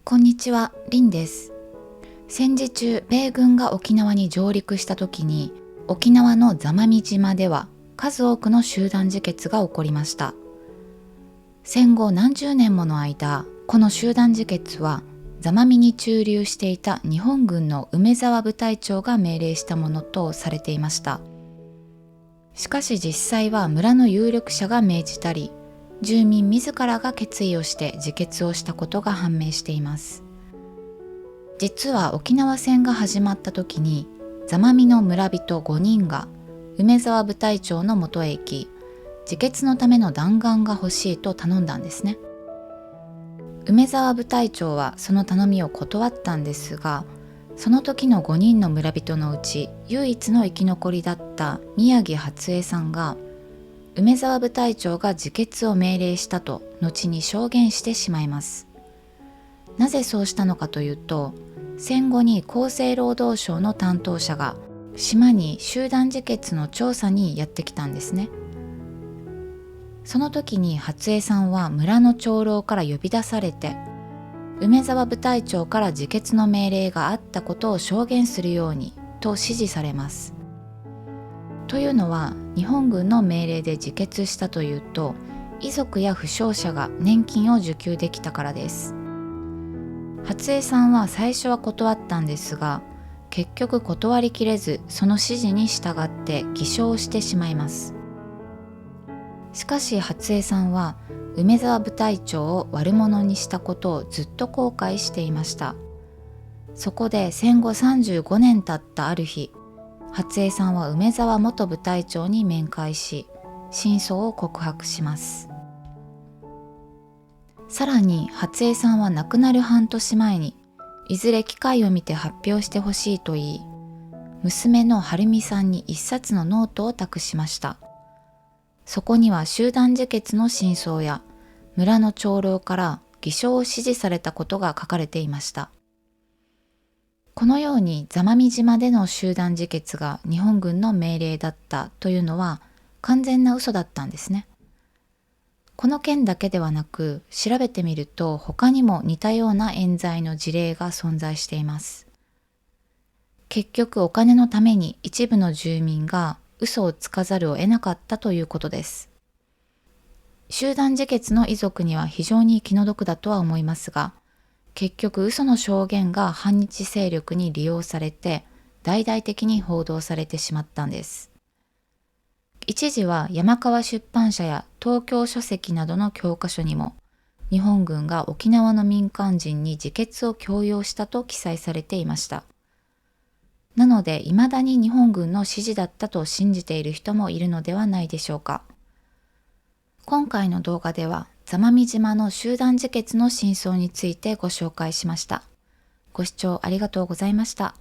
こんにちは、リンです。戦時中、米軍が沖縄に上陸した時に、沖縄の座間味島では数多くの集団自決が起こりました。戦後何十年もの間、この集団自決は座間味に駐留していた日本軍の梅沢部隊長が命令したものとされていました。しかし実際は村の有力者が命じたり、住民自らが決意をして自決をしたことが判明しています。実は沖縄戦が始まった時に座間味の村人5人が梅沢部隊長のもとへ行き、自決のための弾丸が欲しいと頼んだんですね。梅沢部隊長はその頼みを断ったんですが、その時の5人の村人のうち唯一の生き残りだった宮城初江さんが、梅沢部隊長が自決を命令したと後に証言してしまいます。なぜそうしたのかというと、戦後に厚生労働省の担当者が島に集団自決の調査にやってきたんですね。その時に初江さんは村の長老から呼び出されて、梅沢部隊長から自決の命令があったことを証言するようにと指示されます。というのは、日本軍の命令で自決したというと、遺族や負傷者が年金を受給できたからです。初江さんは最初は断ったんですが、結局断りきれず、その指示に従って偽証してしまいます。しかし初江さんは梅沢部隊長を悪者にしたことをずっと後悔していました。そこで戦後35年経ったある日、初江さんは梅沢元部隊長に面会し、真相を告白します。さらに初江さんは亡くなる半年前に、いずれ機会を見て発表してほしいと言い、娘の晴美さんに一冊のノートを託しました。そこには集団自決の真相や、村の長老から偽証を指示されたことが書かれていました。このように座間味島での集団自決が日本軍の命令だったというのは完全な嘘だったんですね。この件だけではなく、調べてみると他にも似たような冤罪の事例が存在しています。結局お金のために一部の住民が嘘をつかざるを得なかったということです。集団自決の遺族には非常に気の毒だとは思いますが、結局嘘の証言が反日勢力に利用されて大々的に報道されてしまったんです。一時は山川出版社や東京書籍などの教科書にも、日本軍が沖縄の民間人に自決を強要したと記載されていました。なので未だに日本軍の指示だったと信じている人もいるのではないでしょうか。今回の動画では座間味島の集団自決の真相についてご紹介しました。ご視聴ありがとうございました。